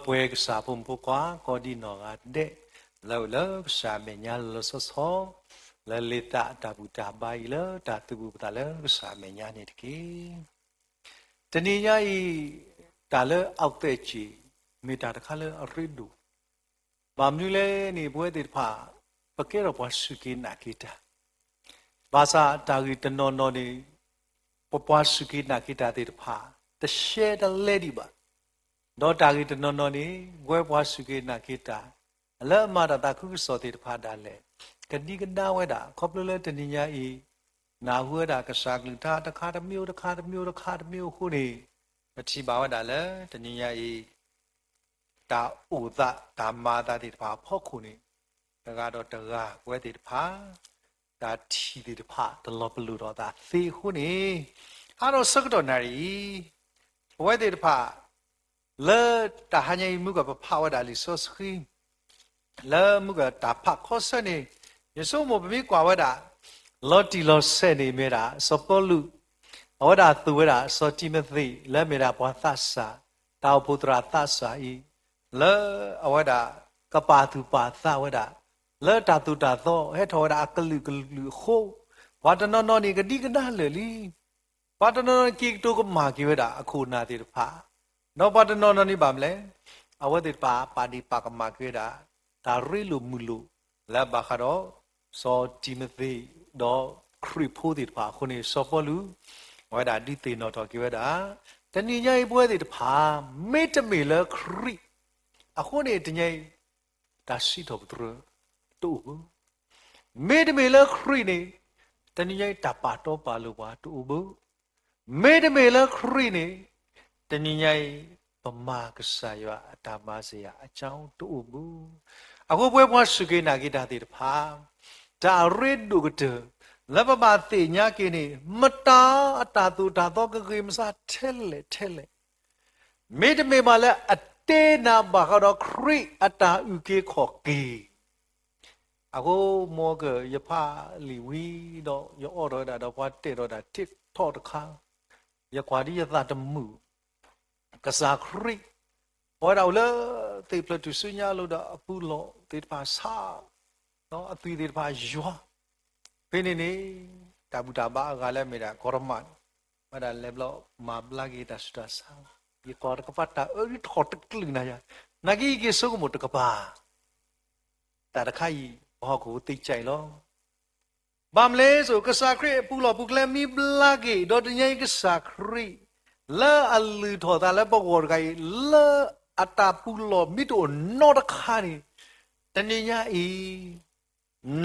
ပွဲကစားပုံပုကွာကောဒီနော်ကတဲ့လောလရှာမညာလဆောဆောလလေတာတဘူတာဘိုင်လတာတူဘူတာလရှာမညာနေတကေတဏိညာဤတာလအောက်တဲ့ချီမေတာတခါလအရိဒူဘာမနူလဲနေပွဲတေဖာပကေရဘွားစုကိနာကိတာဘာသာတာဂီတနော်နော်နေပပွားစုကိနာကိတာတေဖာတရှဲတလဲဒီပါတော့တာဂီတနော်နော်နေဝဲဘွားစုကိနာကိတာအလအမတာတခုစောတေတဖာဒါလဲကတိကနာဝဲတာခေါပလလဲတဏိညာဤနာဟုတာကစားကလူတာတခါတမျိုးတခါတမျိုးတခါတမျိုးခုနေမချီပါဝတာလဲတဏိညာဤတာဥဒတာမာတာတေတဖာဖောက်ခုနေတကတော့တကားဝဲတေတဖာဒါထီတေတဖာတလောပလူတော့ဒါသေခုနေအားတော့စကတော့နာရီဝဲတေတဖာလဲတာဟညိမှုကဖာဝတာလီဆောစခီလဲမှုကတာဖခောစနေယဆုမဘမိကွာဝတာလော်တီလော်ဆဲနေမေတာစပေါ်လူအဝတာသူဝတာစောတိမသိလဲမေတာဘွာသဆာတောက်ပုတ္တရာသဆာဤလဲအဝတာကပါသူပါသဝတာလဲတာသူတာသောဟဲထောတာကလူကလူခိုဝါတနောနောနေကတိကနာလေလီဝါတနောကိတုကမာကိဝတာအခုနာတိတဖာနောဝါတနောနောနိပါမလဲအဝတိပါပါဒီပါကမာကိဝတာဒါရီလူမူလူလဲဘာခရောစောတိမသိတော့ခရိဖိုးတိတဖာခုနေစောပေါ်လူဝါဒါဒီတေနောတော်ကိဝတာတဏိညာဤပွဲတိတဖာမေတ္တမေလခရိအခုနေတညိဒါရှိတော်ဘုရားတူမေတ္တမေလခရိနေတဏိညာတပါတော့ပါလို့ပါတူဘူးမေတ္တမေလခရိနေတဏိညာပမာကဆာယအတာမစေယအကြောင်းတူဘူးအခုပွဲပွားစုကေနာကိတာတိတဖာဒါရစ်ဒုကတလဘမသိညာကိနေမတာအတာသူဒါတော့ကကိမစားထဲလေမေတ္တမေမလည်းအတေနာဘာကတော့ခရိအတာဥကေခေါ်ကေအခုမောကယဖလီဝီတော့ယောရတာတော့ဘာတေတော့တာတစ်ထော့တခါယကွာဒီယသတမှုကစားခရိဘောတော်လေတေပလတူစညာလို့တော့အပူလို့တေပါစာနော်အသွေးတေပါယွာဖိနေနေတာဘူတာဘာကလည်းမေတာကောရမတ်မဒါလေဘလမဘလာဂီတာစတာဆာဒီကောရကပတ်တာအရီထော့တကလနာယာနဂီကေဆုကမတကပါတာတခိုင်ဘောကိုတိတ်ကြိုင်လောဘာမလဲဆိုကစားခရပူလို့ပူကလမီဘလာဂီဒေါ်တညိကစားခရီလာအလူထော်တာလည်းဘောကောကိုင်လာအတာပူလို့မိတို့နော့တခါနေတဏိညာဤ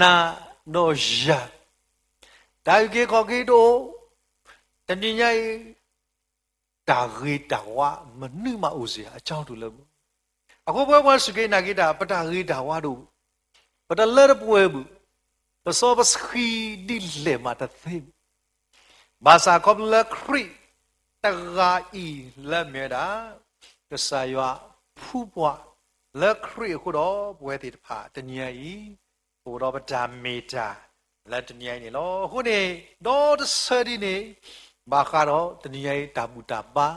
နာနောယာဒါကေခေါကေတို့တဏိညာဤတာဂေတာဝမနှိမဥစီအကြောင်းတူလို့အခုဘွဲဘွားစကေနာကေတာပတာဂေတာဝတို့ပတလရပွဲဘူးပစောပစခီဒီလေမတသိဘာသာကောဘလခရီတဂါဤလက်မြတာကဆာယဖူးပွားလက်ခရီခုတော့ပွဲတိတဖာတညဤဟိုတော့ပဒါမေတာလက်တညနေလောခုနေတော့တဆရီနေဘာခါတော့တညဤတာဘူတာပါ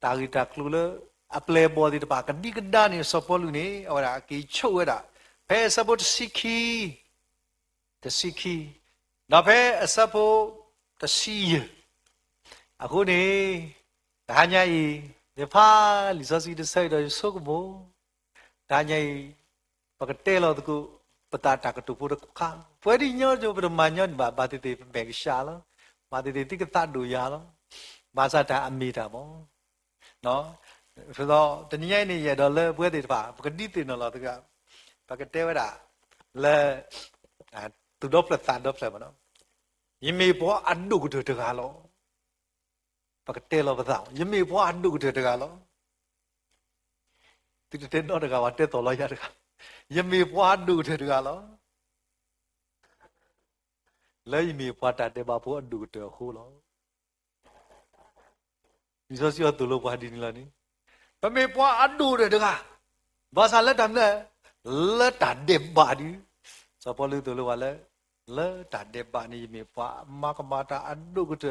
တာဂီတာကလူလအပလေဘောတိတဖာကတိကဒါနေစပေါ်လူနေဟောတာကီချုပ်ရတာဖဲစပုတ်စီခီတစီခီနောက်ဖဲအစပုတ်တစီယအခုနေဒါညာဤဒီဖာလီစစီတဆိုင်တော့ဆုကမိုဒါညာဤပကတဲလို့တကူပတာတာကတူပုရခါပွဲဒီညောကျပရမညောဘာတိတေဘေကရှာလောဘာတိတေတိကတဒူရလောဘာသာတာအမီတာပေါ့နော်ဆိုတော့တနည်းနေရတော့လေပွဲတေတပါပကတိတေနော်လို့တကပကတဲဝတာလေသူတော့ပလက်သာတော့ပလက်မနော်ယမေဘောအဒုကတကလောပကတဲလောပသောယမေဘောအဒုကတကလောတိတဲ့တော့တကဝတဲ့တော်လို့ရတကယမေဘောအဒုကတကလောလဲယမေဘောတာတဲ့ဘာဘောအဒုကတခိုးလောဒီဆိုစီတော့သူလို့ဘာဒီနီလာနီပမေဘောအဒုတဲ့တကဘာသာလက်တမ်းလဲလက်တာတဲ့ဘာဒီစပေါ်လူသူလို့ပါလဲလက်တာတဲ့ဘာနီယမေဘောမကမာတာအဒုကတ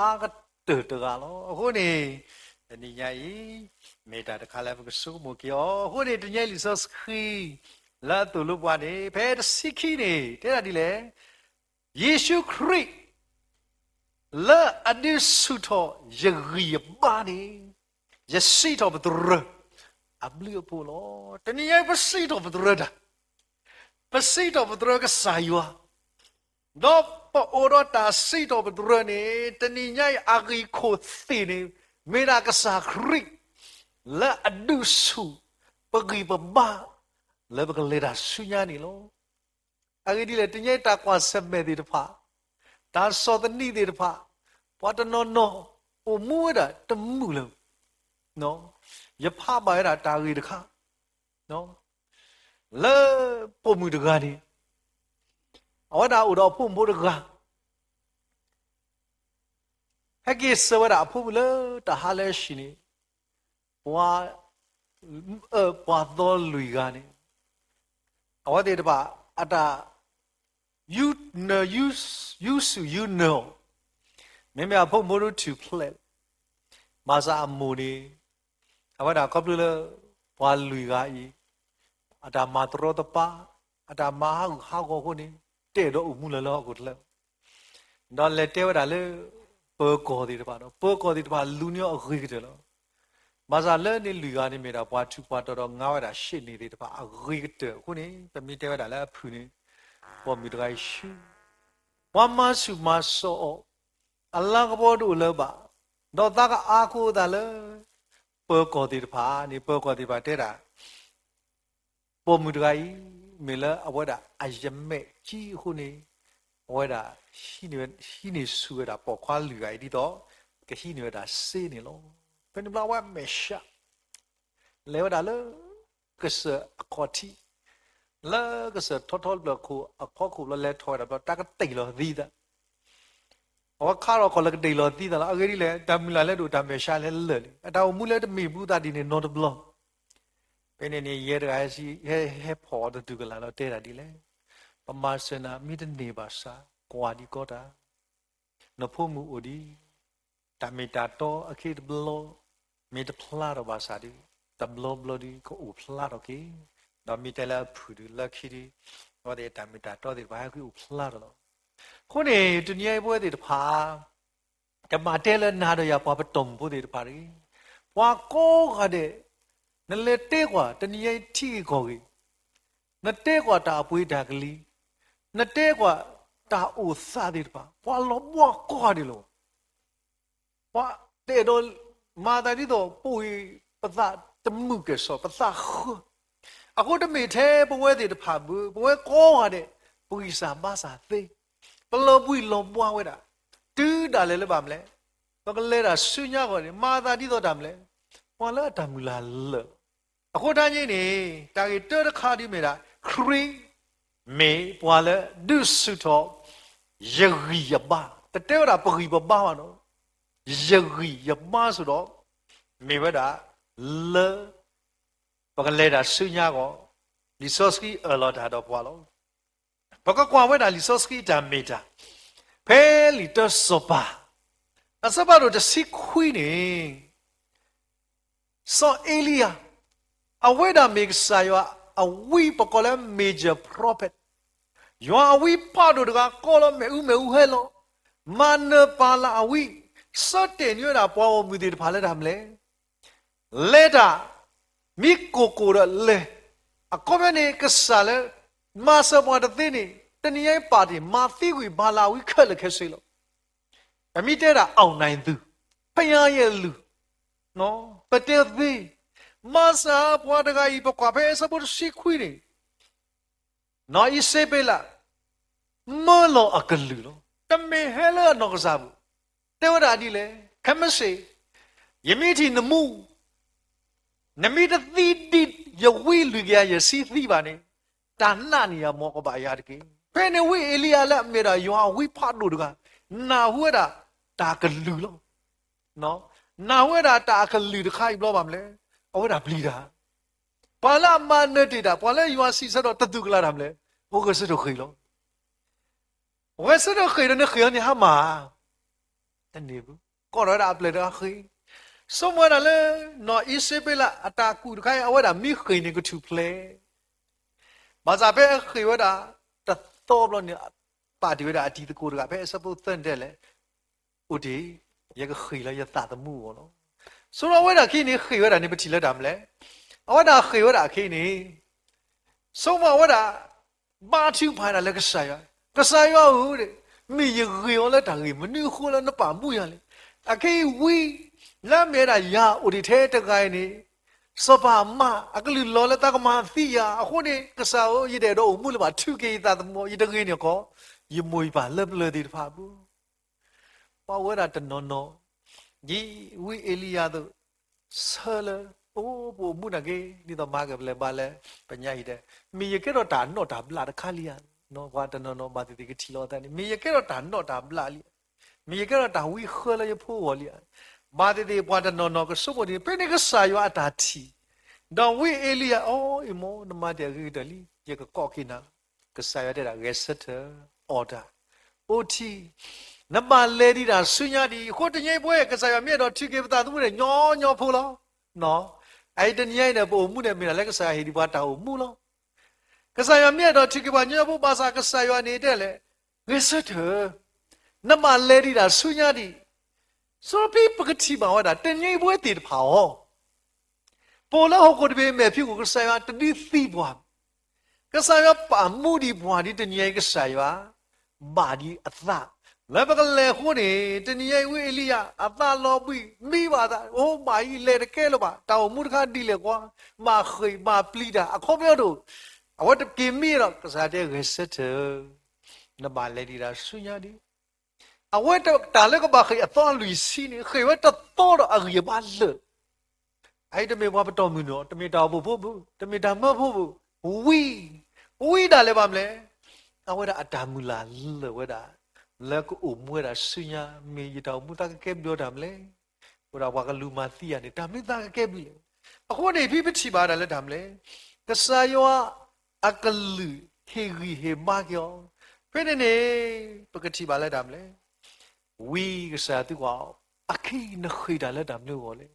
အာကတတကလောအခုနေ တနည်းညာဤမေတ္တာတခါလည်းကဆုမကြောဟိုဒီတညလီဆော့စခီလာတူလို့ပွားနေဖဲစိခိနေတဲ့တာဒီလေယေရှုခရစ်လာအဒိဆုတော်ယဂီပါနေယစီတော်ဘဒရအဘလီပိုလောတနည်းပစီတော်ဘဒရတာပစီတော်ဘဒရကစာယောတော့ပေါ်ရတာစီတော်ဘဒရနေတနည်းညာအဂီခိုသိနေမေရာကစာခရစ်လာအဒုဆုပဂိပဘာလေဘကလေရာဆုညာနီလောအဂီဒီလေတညတာကွာစမဲဒီတဖာဒါစောတနိဒီတဖာဘာတနောနောအိုမူရတမှုလုံးနော်ယဖပါရတာဂီတခါနော်လေပုံမှုတကားနေအဝဒါဥတော်ဖုံဖို့တကားဟကိစဝရအဖုံလေတဟာလဲရှိနေဘွာဘွာတော်လူကနေအဝဒေတပါအတာ you know you know မင်းမဖုံဖို့ to play မာစာအမူနေအဝဒါကပလူလေဘွာလူကဤအတာမာတရောတပါအတာမာဟာကိုခုနေတဲ့တော့ဥမှုလလောကိုတလဲတော့လက်တဲဝဒါလေပေါ်ကောဒီတပါတော့ပေါ်ကောဒီတပါလူညောအခိကတယ်လို့မာစာလဲနေလူကနေမြေတာဘွာထူဘွာတော်ငါဝဒါရှစ်နေသေးတပါအခိကတယ်ခုနေပမိတဲဝဒါလဲဖူနေပေါ်မီတကိုင်ရှူဘွာမဆုမဆောအလ္လာဟ်ကဘောတို့လောပါတော့တာကအာခိုးတာလေပေါ်ကောဒီတပါနေပေါ်ကောဒီပါတဲ့တာပေါ်မီတကိုင်မေလာအဝဒါအယမဲကြီးခုနေအဝဒါရှိနေဆူရတာပေါ်ခွာလူရိုက်ဒီတော့ကရှိနေတာစေးနေလို့ဘယ်နှဘဝမဲရှာလေဝဒါလေကစအခေါ်တီလာကစထောထောဘလခုအခေါ်ခုလလဲထောတာတော့တကတိတ်လို့ဒီတာဟောခါတော့ခေါ်လကတိတ်လို့ဒီတာလားအကြီးလေတမလာလဲတို့တမဲရှာလဲလဲအတောင်မူလဲတမီဘူးတာဒီနေ not block ဘယ်နေရဲရစီဟဲပေါ်တူကလာတော့တဲ့တာဒီလေပမာစနာမိတနေပါစာကွာဒီကောတာနဖို့မှုအိုဒီတမေတာတော့အခိတဘလောမေတဖလာတော့ပါစာဒီတဘလောဘလောဒီကိုဥဖလာတော့ကေတော့မိတလာဖူဒီလက်ခိဒီဟောတဲ့တမေတာတော့ဒီဘာကိုဥဖလာတော့ခုနေတညပွဲဒီတဖာတမတဲလနာတော့ရပါပတုံဖို့ဒီတဖာရီဘွာကိုခတဲ့နလေတဲကွာတနည်းထီခေါ်ကြီးနတဲကွာတာပွေးတာကလေးနတဲကွာတာအိုစားတယ်ပါဘွာလောဘွာကွာတယ်လို့ဘွာတဲ့တော့မာတာဒီတော့ပွေပသတမှုကဆောပသအခုတမေသေးဘဝတဲ့တဖာဘူးဘဝကောရတဲ့ပွေစာမစာသေးဘလောပွေလောဘွားဝဲတာတူးတာလဲပါမလဲဘကလဲတာဆွညခေါ်တယ်မာတာဒီတော့တာမလဲဘွာလဲတာမူလာလဲအခုတန်းကြီးနေတာကြီးတော်တခါဒီမေတာခရီမေပွာလဲဒုစုတော်ယဂီယဘာတတဲဝတာပဂီပဘာဝနော်ယဂီယဘာဆိုတော့မေဝတာလေပကလဲတာဆုညာကောလီဆော့စကီအလော်တာတော့ပွာလို့ဘကကွာဝဲတာလီဆော့စကီတာမေတာဖဲလီတဆောပါအစပါတော့တစီခွီးနေဆောအေလီယာအဝဲတာမေကဆာယောအဝီပကောလဲ major prophet ယောအဝီပါတော့တကကောလမေဦးဟဲလောမနပါလာအဝီစတဲ့ညတာပွားဝမှုတွေဖာလဲတာမလဲလဲတာမိကိုကိုရလဲအကောမနေကစားလဲမဆဘွားတဲ့နေတနည်းပါတီမာသီဝီဘာလာဝီခက်လက်ခဲဆွေးလို့အမိတဲ့တာအောင်နိုင်သူဖယားရဲ့လူနော်ပတဲ့သေးမဆာဘွားတကကြီးပကွာဖဲစပုရှိခွေးနေနော်ဤစေပေလာမောလောအကလူလို့တမေဟဲလာနော်ကစားဘူးတဲဝဒါဒီလေခမစေယမိတီနမှုနမိတသီတိယဝိလူကြရစီသီပါနေတာနာနီယမောကပါရတကေဖဲနေဝိအေလီယာလက်မေတာယောဝိဖတ်လို့တကနာဝဲတာတာကလူလို့နော်နာဝဲတာတာကလူတခိုင်ဘလို့ပါမလဲအဝဲတာဘလီတာပါလာမနတေတာပါလာယောစီစတော့တတုကလာတယ်မလဲဘုကစတော့ခေလို့ဝဲစတော့ခေနေခေနေဟာမာတနေဘူးကောရတာပလက်တာခေ somewhere le no isebela ataku kai awada mi khini ku tu play baza be khiwada ta toblo ni pa di wada ati ko ga be sabu tan de le udi ye ga khila ya ta da mu no so ro wada khini khiwada ni pati la da mle awada khiwada khini somewhere wada ba tu pha da le ka sa ya hu de mi ye gyo le da gi mnu khu le na pa mu ya le akei wi la me da ya udi the ta gai ni so ba ma akli lo le ta ka ma thi ya akhu ni ka sa o yi de do mu le ba thu ke ta mo yi de ge ni ko yi mu ba le le di pha bu pa wa da ta no no yi wi elia do sa le o bo mu na ge ni do ma ge le ba le pa nya yi de mi ye ke do ta no ta bla da kha li ya no wa ta no no ba ti ke thi lo ta ni mi ye ke do ta no ta bla li mi ye ke do ta wi kho le ye pho wo li ba ti de bwa ta no no ko so bo ni pe ni ka sa yo ata thi don wi elia o imo na ma de ge de li ye ka ko ki na ka sa yo de da ge set order oti na ma le di da su nya di ko de nyai bwe ka sa yo mye do thi ke ta tu de nyo nyo pho lo no ai de nyai de bo mu de mi la ka sa hi di bwa ta o mu lo ka sa yo mye do thi ke ba nyo pho ba sa ka sa yo ni de le ge set na ma le di da su nya di so pi pakati ba wa da de nyai bwe ti de pha o po la ho ko de me phi ko ka sa yo ta di thi bwa ka sa yo pa mu di bwa di de nyai ka sa yo ba di a tha le ba ka le khu ni de nyai wi elia a tha lo pi mi ba da o ma yi le de ke lo ba ta o mu de kha di le kwa ma khoi ma pli da a kho pyo do a wa de ki mi ro ka sa de ge set na ba le di da su nya di a wa de ta le ko ba khoi a tha lui si ni khoi wa ta to do a ge ba le ai de me wa ba to mu no de me ta bo bo bu de me ta ma bo bu wi da le ba mle a wa da a da mu la le wa da le ko o mu da su nya me yi ta mu ta ke byo da mle wa da wa ka lu ma thi ya ni da me ta ke bi le a ko ne bi bi thi ba da le da mle ka sa yo a ka lu he ri he ma kyo pe ne ne pa ka thi ba le da mle wi ka sa tu wa a ki na khoi da le da mle wo le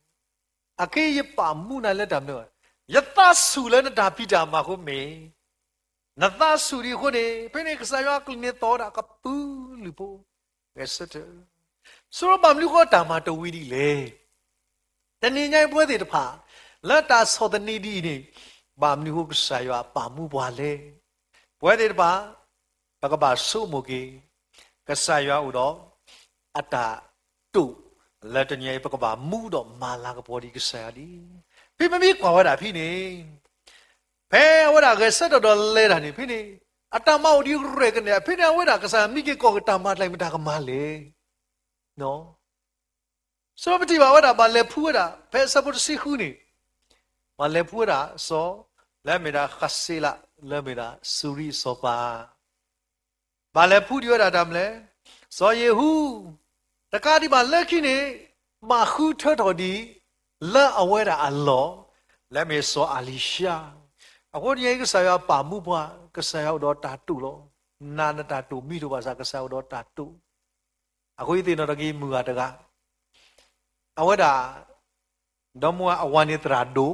a ke ye pa mu na le da mle ya ta su le na da pi da ma ko me na ta su ri ko ne pe ne ka sa yo ka ne to da ka pu lu po ge sa te so ba mlu ko da ma to wi di le ta ni nyai pwe de ta pha la ta so da ni di ni ba mlu ko ka sa yo pa mu bwa le pwe de ta ba ka ba su mo ke ka sa yo u do a ta tu la ta nyai pa ka ba mu do ma la ka bo di ka sa di pi ma mi kwa wa da phi ni pe wa da ge sa do le da ni phi ni a ta ma o di re ke ne phi na wa da ka sa mi ke ko ka ta ma lai ma ta ka ma le no so ba ti ba wa da ba le phu wa da pe sa bu si khu ni ba le phu wa da so le me da khasi la le me da suri so pa ba le phu di wa da dam le so ye hu ta ka di ba le khi ni ma khu tho tho di la a wa da a lo le me so alisha a ko ni ke sa ya pa mu bwa ke sa ya do ta tu lo na na ta tu mi do ba sa ke sa do ta tu a ko yi ti no da ki mu ga da ga a wa da do mo a wa ni tra do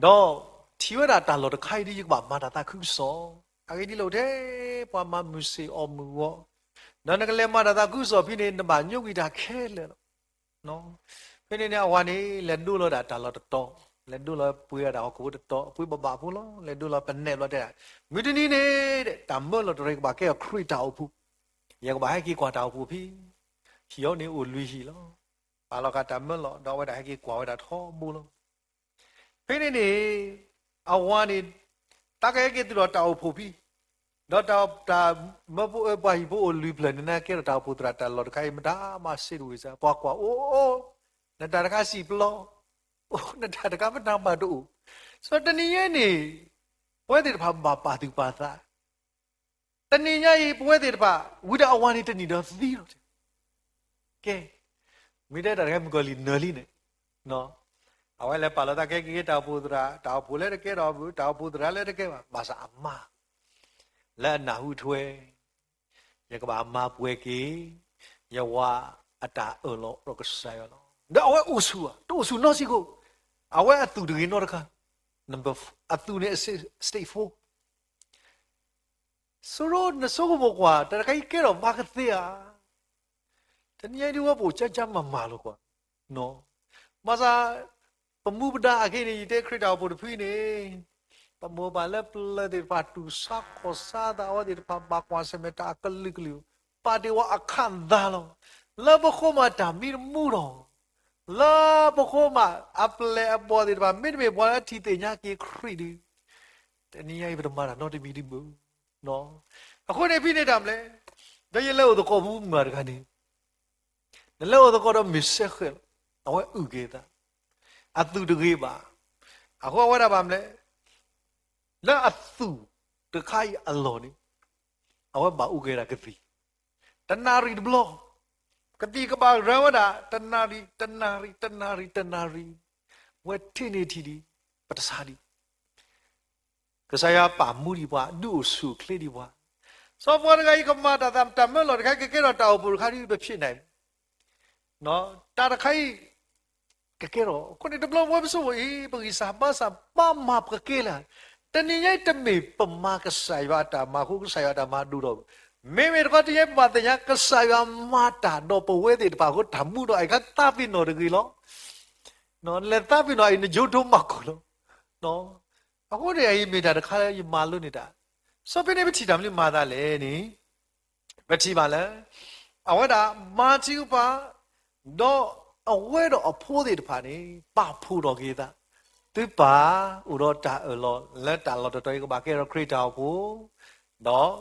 do thi wa da ta lo da khai di ba ma da ta khu so a ki di lo de pa ma mu se o mu wo na na ke le ma da ta khu so phi ne na ba nyu ki da khe le no phi ne a wa ni le du lo da ta lo to le du lo pu ya da ko to pu ba ba pu lo le du lo pa ne lo de mi ti ni ne de ta mo lo de ba ke khri ta pu ye ko ba hai ki kwa ta pu phi hi yo ni u lui hi lo ba lo ka ta mo lo do wa da hai ki kwa wa da tho mu lo phi ne a wa ni ta ke ke tu lo ta pu phi do ta mo pu ba hi pu u lui plan na ke ta pu tra ta lo kai ma da ma si ru sa pa kwa o na ta ka si ploโอ้นั่นแต่ก็ไม่ทำมาดูส่วนตอนนี้นี่ป่วยติดพามาปาติปาตาตอนนี้นี่ป่วยติดพาวิดาอวานิตนี่เดินสิโอเคไม่ได้แต่แค่มันก็ลินเนอร์ลินเนาะเอาไว้แล้วปาลตาแค่กี่ดาวพูดระดาวพูดเลยแค่ดาวพูดระเลยแค่ว่าภาษาอัมมาและหน้าหูถวยยังก็ว่าอัมมาป่วยกี่ยังว่าอัตตาโลเราก็ใส่เนาะ ဒါအဝဲဥဆူอ่ะတို့ဆူနော်စီကိုအဝဲအတူတကယ်နော်တခါ number အတူနဲ့ state 4ဆိုတော့နဆိုးဘောကွာတခိုင်ကဲတော့ဘာကသေးอ่ะတနည်းဒီဝပိုကြမမာလို့ကွာနော်မစားပမှုပဒါအခိနေတဲ့ခရစ်တော်ဘုရားဖိနေပမောပါလက်ပလက်ဒီပါတူစာခောစာဒါဝဒီပါဘာကွာစမတာကလိကလူပါဒီဝအခန့်ဒါလောလဘခိုမတာမီမူရောလာဘခိုမအပလေအဘောဒီပါမိမေဘောလာတီတေညာကေခရီဒီတနည်းအိဗဒမာနော်ဒီမီဒီဘူးနော်အခုနေဖိနေတာမလဲဒါရလို့တော့ဘူးမှာတခါနေလည်းတော့မစ်ဆက်ခဲအဝဲဥကေတာအတူတကေပါအခုဝရပါမလဲလာအတူတခိုင်အလောနေအဝဲပါဥကေတာကတိတနာရီဘလောကတိကပါရဝဒတနာရီဝဲထိနေတီဒီပတစာဒီကစားရပါမှုဒီပွားဒုစုခလေးဒီပွားစောပေါ်ကကြီးကမတာတမလို့တခိုင်ကဲတော့တောက်ဘူးခါဒီပဲဖြစ်နိုင်နော်တာတခိုင်ကဲတော့ကိုနေတဘလဝဲဆိုအေးပကိစာပါစာပမပကဲလာတနည်းရိုက်တမေပမာကဆိုင်ဝတာမခုဆိုင်ဝတာမဒူတော့မေမေတော့တည်းပတညာကဆိုင်ဝမတာတော့ပဝဲတဲ့ပါကိုဓမှုတော့အိုက်ကတာပိနော်တကြီးလောနော်လက်တာပိနော်အိနဂျိုထုံးမကောလောနော်အခုတည်းအေးမေတာတခါလေမာလို့နေတာစောပိနေပချီတာမလို့မာတာလေနိပချီပါလားအဝဲတာမာချီဥပါတော့အဝဲတော့အဖိုးတွေတဖာနေပဖို့တော့ကေတာသူပါဥတော့တာလောလက်တာလော်တော်ကဘာကဲတော့ခရစ်တော်ကိုတော့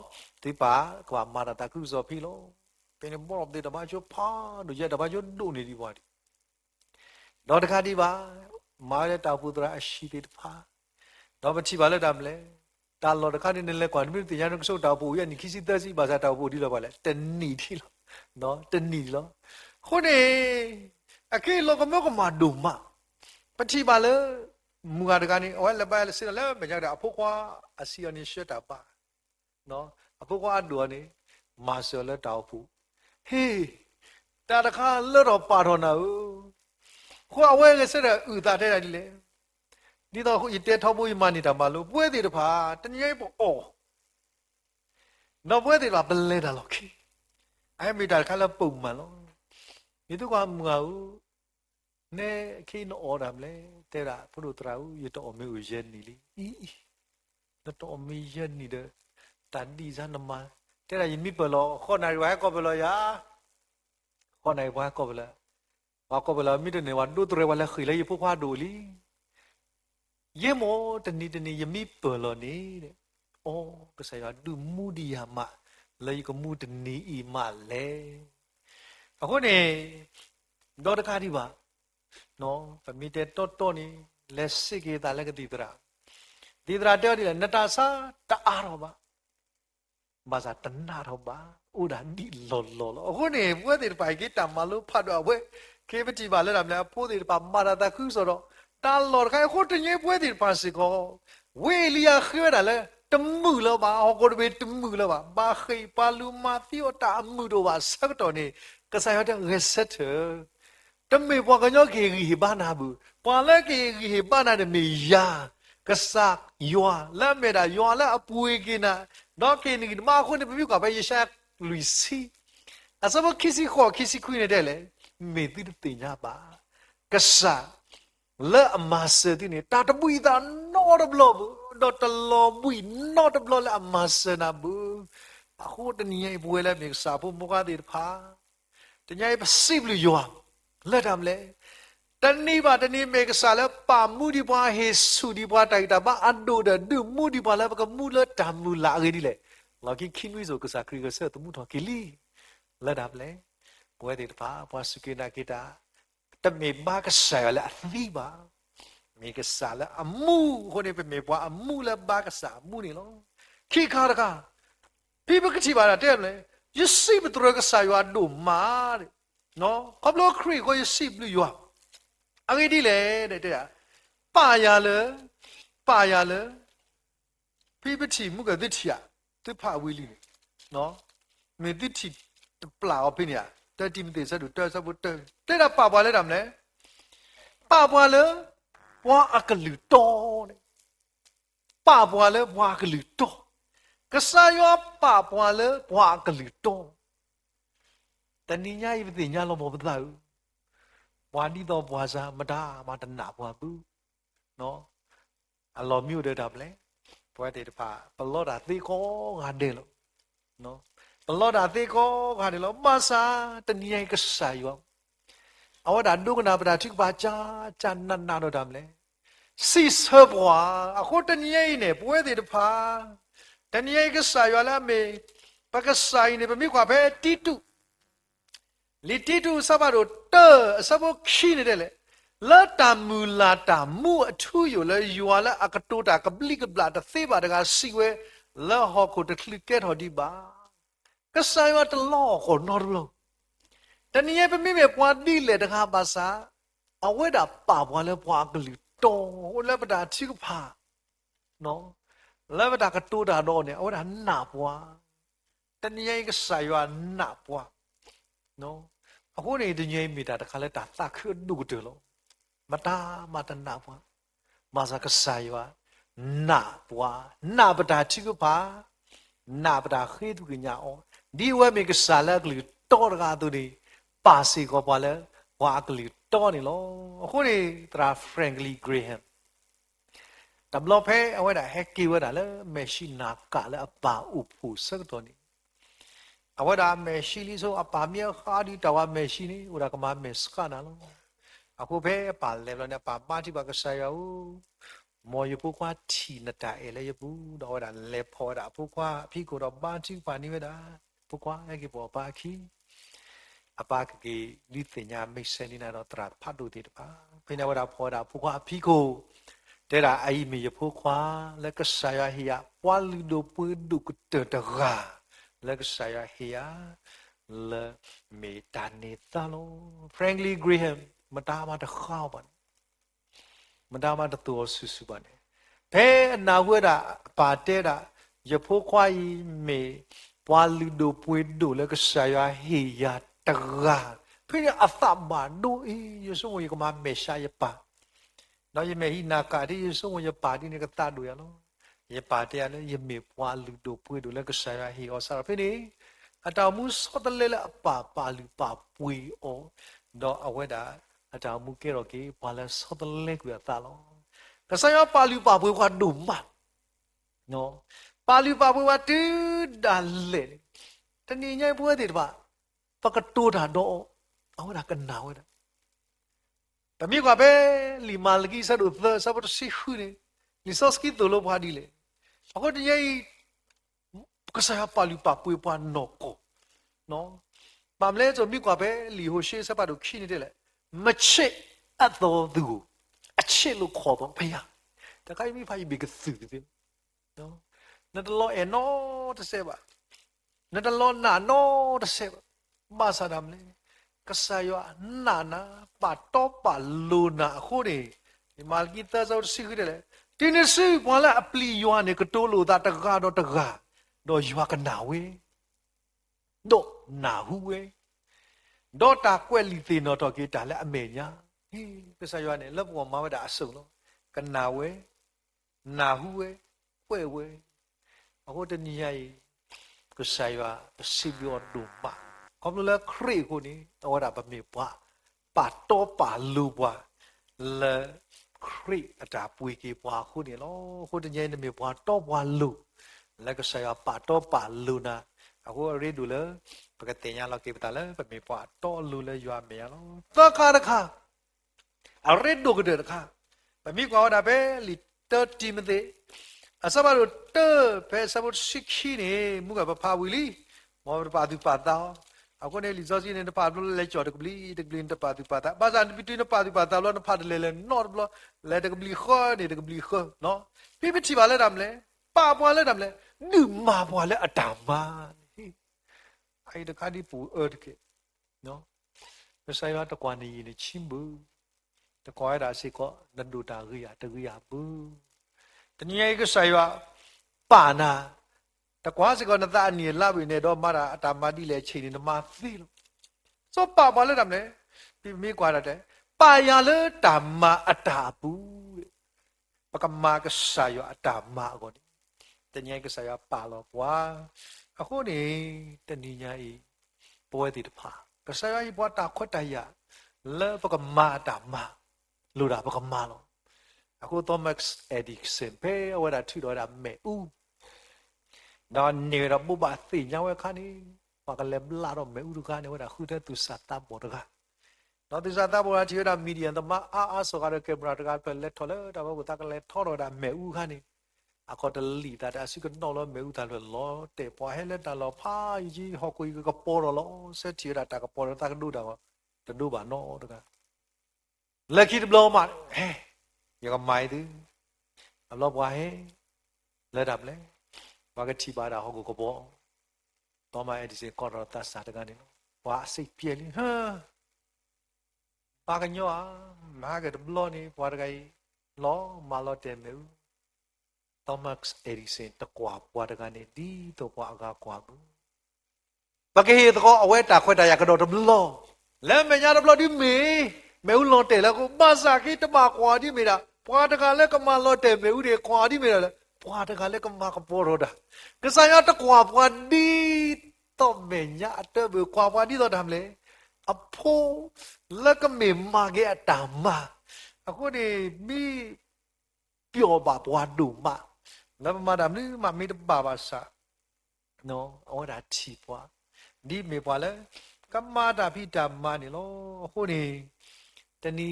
သူပါကဘာမာတာကုစောဖီလို့ပင်ဘောပ်တဲ့တဘာချိုဖာတို့ရတဘာချိုဒုနေဒီဘွားဒီတော့တခါဒီပါမာရတာပူတရာအရှိတဲ့တဖာတော့မချီပါလက်တာမလဲတာလော်တခါနေလဲကွာမိတရားတော့ဆုတ်တော်ပူရနိခိစီသက်စီဘာသာတော်ပူဒီလောပါလဲတဏီဒီလောနော်တဏီလောခုနေအကေလောကမောကမာဒုမပတိပါလေမူကတကနေဝဲလပါလေစလဲမကြတဲ့အဖို့ကွာအစီအနီရှက်တာပါနော်အဖို့ကွာဒူကနေမာဆယ်လက်တောက်ဖို့ဟေးတာတခါလွတ်တော့ပါတော့နာခွာဝဲကစတဲ့ဥတာတဲ့တယ်လေဒီတော့ဟိုတဲထောက်ဖို့မှနေတာမလို့ပွဲသေးတဖာတနည်းပေါ့အော်နော်ပွဲသေးပါဘလဲတာလို့ခေအဲ့မိတာခါလပုံမှန်လို့ဒီတော့ကမငါဘူးနဲခိနောအော်ဒါမလဲတဲ့တာဘုလို့တရာဦးရတော့မေကိုရဲနေလေအီတော့မေရဲနေတဲ့တန်ဒီစနမတဲ့တာယမိပလောခေါ်နိုင်ဝါကောပလောယာခေါ်နိုင်ဝါကောပလောဝါကောပလောမိတဲ့နေဝါဒုတရဝါလဲခိလေဖဖွားဒိုလီယေမောတနီယမိပလောနေတဲ့အော်ကဆရာဒုမူဒီယာမလေကမူတနီအီမလဲအခုနေတော့တခါဒီပါနော်ဖမီတဲ့တော့နေလက်စစ်ကေတာလက်ကတိတရာတဲ့ဒီနတာစာတအားတော့ပါဘာသာတနာတော့ပါဥဒါဒီလောအခုနေပွဲတွေပိုင်ကေတမလို့ဖတ်တော့ဝဲကေပတိပါလဲတာများပိုးတွေပါမာရတာခုဆိုတော့တာလော်ခိုင်ခုတညေပွဲတွေပါစီကောဝေလီယာခွေးတာလဲတမှုလောပါဟောကိုတတမှုလောပါဘာခိပါလူမာသီယတာမှုတော့ပါဆက်တော်နေကစားရတဲ့ရက်ဆက်တမေပွားကညောကေရီဘာနာဘူးပွာလဲကေရီဘာနာတဲ့မေယာကစားယွာလက်မေတာယွာလက်အပွေကိနာတော့ကေနီမခုန်ပြပြကပဲရရှာလူစီအစဘခီစီခေါ်ခီစီခွေးနေတဲ့လေမေတိတင်ညာပါကစားလက်အမစတဲ့နေတာတပွေတာနော်ဒဘလောတော့တလောပွေနော်ဒဘလောလက်အမစနာဘူးအခုတနည်းပွေလဲမြေစာဖို့မကားတဲ့ဖာတညပစိဘလူယွာလက်တမ်းလေတဏိပါတဏိမေကစားလဲပါမှုဒီပွားဟေစုဒီပွားတိုက်တာပါအဒိုဒဒုမှုဒီပွားလဲပကမှုလတမှုလာရီဒီလေလောကီခင်းဝီဆိုကစားခရီကဆဲတမှုတော်ကီလီလက်တမ်းလေပွဲတဲ့ပါပွားစကိနာကိတာတမေဘာကစားလဲအသီပါမေကစားလဲအမှုဟိုနေပမေပွားအမှုလဲဘာကစားမှုနေလောခိခါရကပြပကတိပါတဲ့လေယစိဘတရကစားရွာဒုမာတဲ့နော်ကဘလခရီကိုယစိဘလူယွာအဂိဒီလေတဲ့ပါရလေဖိပတိမှုကတိချာတိဖဝီလီနော်မေတိတိပလာအပိညာတတိမတေဆတ်တို့တက်ဆတ်ဖို့တဲ့တာပါပါလဲတာမလဲ pa bwa le bwa akalu to pa bwa le bwa akalu to kasayo pa bwa le bwa akalu to taninya ibti nya lo mo bta u bwa ni to bwa sa mada ma tana bwa bu no a lo myu de da ple bwa de da pa plo da ti ko ga de lo no plo da ti ko ga de lo ma sa taninya kasayo awada dugna bra thik ba cha na do dam le si se bwa a ko taninya ne bwe de da pa taninya kasayo la me pa kasai ne pa mi kwa phe ti tu li ti tu sa ba do te sa bo khi ne de le la ta mu la ta mu a thu yo le ywa la akato ta kabli kabla ta se ba da ga si we la ho ko de klik ke ho di ba kasai wa ta lo ko no loတနည်းပဲမိမေပွားတိလေတခါပါစာအဝဲတာပါပွားလဲပွားကလေးတောဟိုလက်ပတာချိကဖာနော်လက်ပတာကတိုးတာတော့နေအဝဲတာနာပွားတနည်းကဆာရွာနာပွားနော်အခုနေတညိမိတာတခါလဲတာသခွဒုကတယ်လို့မတာမတနာပွားမစာကဆာရွာနာပွားနာပတာချိကဖာနာပတာခေတုကညာအောဒီဝဲမိကဆာလကလေးတောရကားသူဒီပါစီကောပါလဲဝါကလေးတော်နေလို့အခုနေတရာ Frankly Graham တဘလဖဲအဝဲတာဟက်ကီဝဲတာလဲမရှိနာကလဲအပါဥဖူစက်တော်နေအဝဲတာမရှိလီဆိုအပါမြေခါဒီတဝမရှိနေဥရကမမက်စကနာလို့အခုဖဲပါလဲလို့နဲ့ပါပါတိပါကဆာယောမောယပုကွာတီနတာအဲလဲယပုတော့ဝဲတာလဲဖောတာပုကွာအဖိကိုတော့ပါတိပါနေဝဲတာပုကွာအဲကပေါ်ပါခီအပါကကြီးလိသညာမိတ်ဆယ်နေတာတော့တရာဖတ်လို့တည်တပါဖိနေဝတာဖောတာဖူခွာအဖိကိုတဲ့တာအိမေဖူခွာလက်ကဆာယဟိယပွာလူဒိုပွေဒုကတတရာလက်ကဆာယဟိယလမေတာနေတာလော Frankly Graham မတာမတခါပါမတာမတတော်ဆူဆူပါနဲ့ဘဲအနာဝဲတာပါတဲ့တာယဖူခွာဤမေပွာလူဒိုပွေဒုလက်ကဆာယဟိယတရာဖိအသမဒိုဤယေဆုဝေကမမေရှာယပါနော်ယမေဟိနာကာဒီယေဆုဝေယပါဒီနေကတတ်တို့ရလောယပါတရလေယမေပွာလူတို့ပွေတို့လက်ကဆာယဟီဩဆာဖိနေအတောင်မှုစောတလေလအပါပါလူပါပွေဩတော့အဝဲတာအတောင်မှုကေရောကေပါလဲစောတလေကွာတလောကဆာယပါလူပါပွေခွာဒုမနော်ပါလူပါပွေဝတူဒါလေတဏိညိုင်ပွေတဲ့ပါပကတိုးတာတော့အဝဒါကနာဝဲတာတမီကပဲလီမာလကီဆဒုသဆဘတ်စီခူနေလီဆော့စကီတိုလိုဘာဒီလေအခုတည်းကဆာပါလူပါပွေပွားနော်ကိုနော်ပမ်လဲဆိုမိကပဲလီဟိုရှေဆဘတ်တို့ခိနေတယ်လေမချစ်အတော်သူအချစ်လို့ခေါ်တော့ဖေးတခိုင်းမိဖိုင်ဘီကစုတယ်နော်နတလောအနော်တဆေပါနတလောနာနော်တဆေပါMasadam le kasayo nana pato paluna khore mal kita zaur sikre le tini si wala apli yuane ketolo da taga do yua kana we do na hu we do ta kweli ti no to ke ta le amenya hi kasayo ne lab wo ma da asung lo kana we na hu we kwe we ako tani yai kasayo pasibyo do maคอมเลครีคนนี้ตัวระดับมีว่าป่าโตป่าลูว่าเลครีอาจารย์ปุยกีว่าคนนี้ล้อคนที่ยังมีว่าโตว่าลูแล้วก็ใช้ป่าโตป่าลูนะအခုรีดูเลยปกติเนี่ยเราเก็บตาเลยแบบมีว่าโตลูเลยอยู่อ่ะเมียล้อตะคาตะคาเอารีดูก็เดือดค่ะแบบมีกว่าได้เป็นลิเตอร์ทีมเตะอาสบารุเตอร์เป็นสมุทรสิขีนี่มุกแบบพาวิลีมอปาดูปาตาအခုနေလီဇောစီနေတပါလို့လဲကြော်တကပလီတကပလီတပါတူပါတာဘာသာပီတူနပါတူပါတာလို့နဖတ်လေလေနော်ဘလလဲတကပလီခေါ်နေတကပလီခေါ်နော်ပြပြချီပါလဲတမ်းလဲပါပွားလဲတမ်းလဲနုမာပွားလဲအတမအဲ့တခါဒီပူအဲ့ကေနော်မဆိုင်ရတကွာနေနေချင်းဘူးတကွာရတာစိကောနဒူတာရိယာတရိယာဘူးတနည်းကဆိုင်ရပါနာတကွာစကောနသအနီလာပြီနေတော့မရာအတာမတိလေချိန်နေမှာသိလို့စောပါပါလဲတမ်းလဲပြီးမိကွာတဲ့ Paya le dhamma adabu. Pakama kesaya dhamma goni. Tanya kesaya palo wa. Aku ni taninya I boleh tidak. Kesaya I buat takut daya. Le pakama dhamma. Luda pakama lo. Aku Thomas Edison pe awak tu dah me Dan ni dah buat nyawa kan ni. Pakai belar me tu kan ni awak dah kuda tu sata bodoh. Nanti sata bodoh dia dah media tu mah sekarang kamera tu kan pelet thola, dah buat tak pelet thola dah me kan ni. Aku dah lihat dah asyik nol me dah lo te pahel dah lo pa iji hokui ke kapor lo, setiap dah tak kapor tak dulu dah, dulu bano tu kan. Lagi tu belum mat, yang mai tu, Allah buat ledap le, bagai tiba dah hoku kapor, toma edisi korang tak sah dengan ni, buat asyik pilih, bagai nyawa, bagai tu belum ni, buat gai lo malu temu. Thomas Edison terkuat buat dengan ni di tu buat agak kuat. Bagi itu kau awet tak kau dah yang kedua belum. Lemnya dah belum di me ulon teh lah kau masa kita mak kuat di mera. Buat dengan le kemal te me udah kuat di mera. Buat dengan le kemak keporo dah. Kesaya terkuat buat di tu menya ada berkuat buat di tu dah le. Apa le kememang dia dama. Aku ni mi pio buat duma. Lalu madam ni mami tu bapa sa, no, orang cipa. Di mepala, kamma tapi dama ni lo, aku ni, tani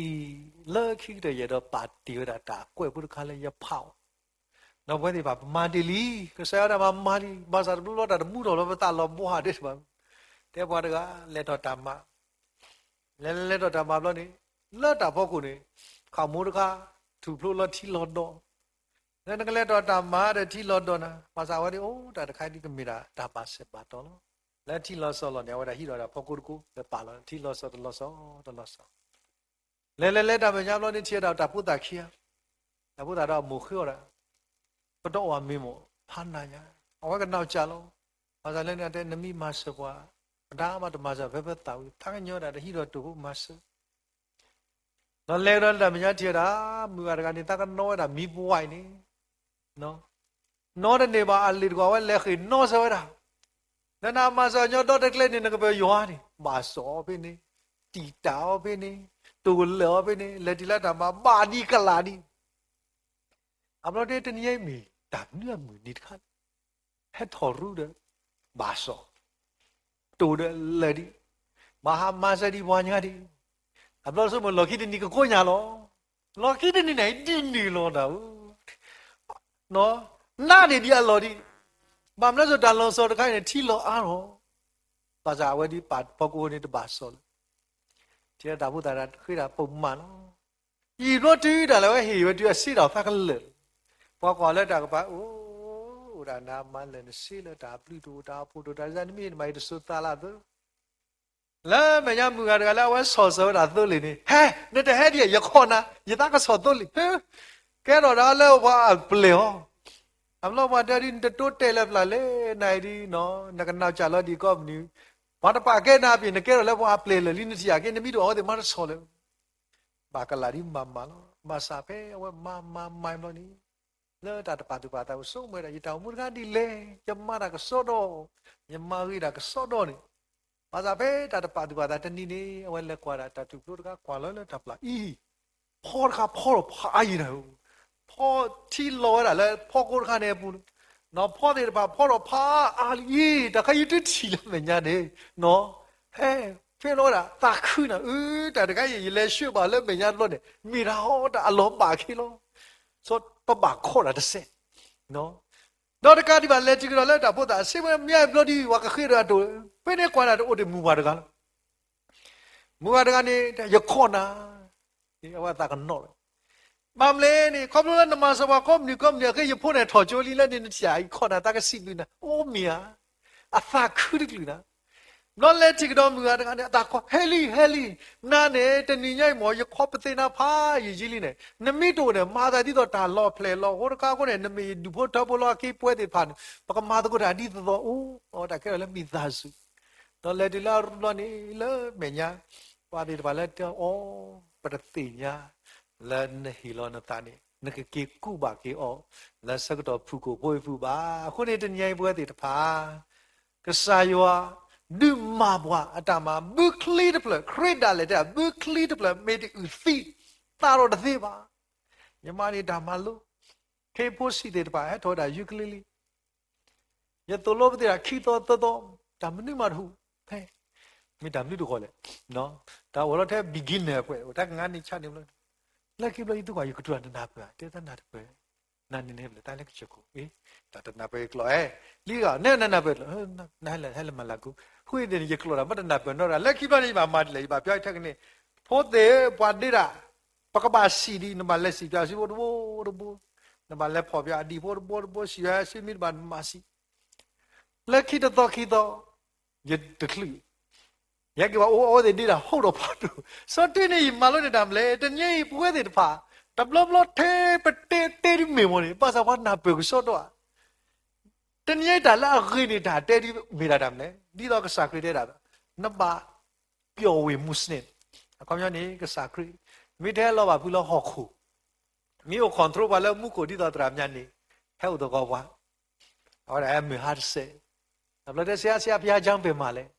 lelaki tu ya dah pati dah tak, kau pun kalau ya pau. No boleh bapa mandili, kesaya dah mandi, masa dulu dah muda lo betul lo buah deh bapa. Dia buat juga leto dama, leto dama lo ni, leto apa kau ni, kamu juga tu perlu lo ti lo do. Dan kalau ada dhamma ada tilo dona, masa awal ni dah dekat di kemira dhamma sebatol. Lain tilo solo ni awal dah hidup dah pokurku lepala tilo solo so. Le dah macam lo ni tiada dah putar kia, dah putar dah mukhir dah. Betul orang mimo pananya. Awal kenal calo, masa lain ada nami masa buat, dah macam masa berapa tahu, tangannya dah hidup tu masa. Lain dah macam tiada, muka ni takkan no dah mi buai ni. No, no dan neba alir gua awal lagi no sawara. Dan masa nyodo deklar ni nak berjuang ni, masuk apa ni, tidak apa ni, tugul apa ni, letilah dama badi kalani. Apalagi dia tanya mi, tak ni amu ni kan, het horu dah, masuk, tu dah ledi, masa di banyak di. Apalagi semua laki ni kau nyalo, laki ni ni lo dah. No, nadi dia lori. Bamla so dalam so dekai ni tilo aro. Pasal awal di pokok ni tu basol. Dia dah buat dah kira peman. Ibu tu dah lepas hiu tu asyik dah pakai lel. Pokok le dah apa? Dah nama le nasi le dah beli tu dah putu dah jadi ni mai tu suta lah tu. Lah macam muka dah lepas so dah tu le ni. Heh, ni dah dia ya kona, ya tak ke so tu le. Kero dah lepas peleo. Amlo madari ndeto tele plale nairi no nakana calo di kau ni. Pada pakai nabi nak kero lepas plele lini siapa ni midu awak mana sole. Bakal lari mama lo, masa pe awak mama main lo ni. Le tak dapat tu so mereka kita umur kan di le, jemara ke sodo, jemari dah ke sodo ni. Masa pe tak dapat tu ni awak le kuara tak tu kan kuala le tak pula. Por air dah. พ่อที่ลอยอะไรพ่อกูข้าเนี่ยปุ่นเนาะพ่อเดี๋ยวพ่อเราพาอาลีแต่ใครยึดทีละเหมือนกันเนี่ยเนาะเฮ้เพื่อนเราอะตาขึ้นอะแต่ใครยังเล่ชื่อมาเล่นเหมือนกันล้วนเนี่ยมีเราแต่อารมณ์บากขี้ล้อสดปะบากโคตรอะเด็ดเนาะนอกจากการที่มาเล่นจริงๆเราเล่นแต่พวกแต่เชื่อว่ามีอะไรดีว่าก็ขึ้นอะตัวเป็นเนี่ยกว่าอะโอ้เดี๋ยวมูบาร์กันนี่แต่ยังคนนะนี่เอาว่าตากันนอกบางเลยนี่ครอบครัวนั้นมาสวะครอบนี่ก็เนี่ยก็ยังพูดในถอดโจลีแล้วนี่นะจ่ายคนน่ะตากสิบเลยนะโอ้เมียอาตาคือดิเลยนะนั่นแหละที่กระดองมืออะไรกันเนี่ยตาก็เฮลี่นั่นเนี่ยแต่นี่ยังหมอยังครอบไปเต็มหน้าผ้าอยู่จีลีเนี่ยนั่นไม่ตัวเนี่ยมาแต่ที่ตัวตาล้อเพลล้อโหระก้าก็เนี่ยนั่นไม่ดูพวกทับล้อขี้ป่วยติดพันปากมาตัวก็ได้ที่ตัวโอ้แต่แค่แล้วมีตาสุนั่นแหละที่เราล้อนี่เลยเมียว่าที่ตัวแล้วโอ้ Pertinya lan hilona tani nak ki ku ba ki o la sak do phu ko poi phu ba khu ni tnyai pwe ti tha ka sa yo du ma bwa atama bu kli de pla create da le da bu kli de pla me ti u thi ta ro de thi ba yama ni da ma lu ke pho si de ba he tho da ukulele ye to lo ba ki to da mnu ma thu he mi da mnu do ko le no da wo lo the beginner pwe da nga ni cha ni lo Lagi bela itu kaya kedua napa, dia tak nak apa, nani ni bela tak nak cukup, tak napa ikut, liga, napa, nah malaku, hui dia ni ikut orang, mana napa, nora, lagi bela ni mama dia, iba piai tak ni, pote, padira, pakabasi di nama lesi, piasi bodoh, nama lep pop ya di bodoh, siapa si mirban masih, lagi tu kita, jadi terkeli. Ya kita orang ini dah huru padu. Satu ni malu ni damle, dan ni buat itu pa. Dablo te memori. Pasal apa nak pergi sodo. Dan ni dah lah ni dah te mira damle. Di dah kesakri dia dah. Nampak piawi muslim. Kau ni kesakri. Mida lah apa pula hoku. Mio kontrol bala muko di dah teramnya ni. Hei udah kau apa? Orang mihar se. Dablo dia siapa yang jampe male.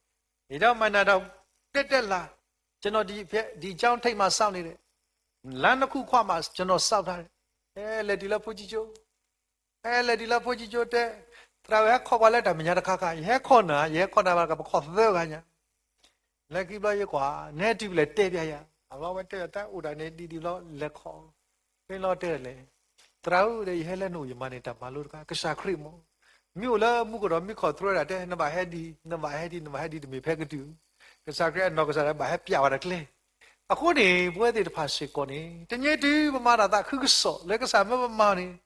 Ida mana dah tetap lah, jenau di jauh thay masa ni le, lan aku kuat mas jenau sah dah, ledilah puji jo te, terawih kau balik dah menyara kakak, kona balik apa kau tahu kan ya, lagi balik kuah, nanti balik te dia ya, awak betul tak, udah nanti di lo lekau, ni lo te le, terawih deh hele nu yang mana tak malu kan, kesakri mo. Mula muka orang mikau terus ada, nama hadi demi pekerja. Kesakrian nak kesana bahaya piawar kle. Aku ni buat di depan sekolah ni, ternyata pemana tak kesok, lek kesana pemana ni,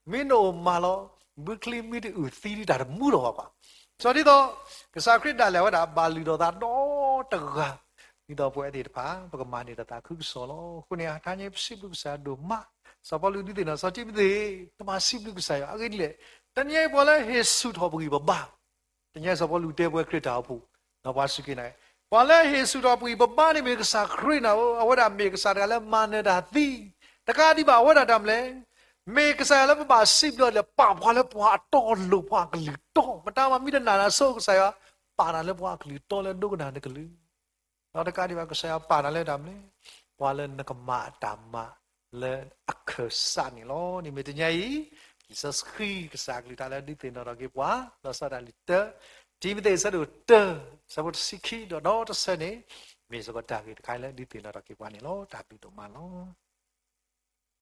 mino malo berkeli midi uti dari mula apa. Jadi tu kesakrian dah lewat dah balik dah dah tegak. Kita buat di depan, bagaimana ni tak kesok lo. Aku ni tanya sibuk saya doma. Siapa lu di sana, saya cipti, termasuk sibuk saya. Agak ni. Ternyata boleh Yesus dah pergi bapa. Ternyata siapa lu dia buat kereta apa? Nampak sikit ni. Boleh Yesus dah pergi bapa ni mereka sakri na, awak dah mereka sakri lah mana dah ti. Dekat di bawah dah damle. Mereka saya lah bapa sibuk lah, papa lah buat tol, buat kelito. Pertama mila nana so saya, para lah buat kelito lah, dulu nana kelito. Lalu dekat di bawah saya para lah damle. Boleh nak mak dama le akhisan ni lo, ni mereka nyai. Jesus Christ kesakli tala di tenda ragi buah, dosa dan liter. Jimi te sadu te, sabut sikhi do do sene, mesok dah kita kailan di tenda ragi buah ni lo, tapi tu malo.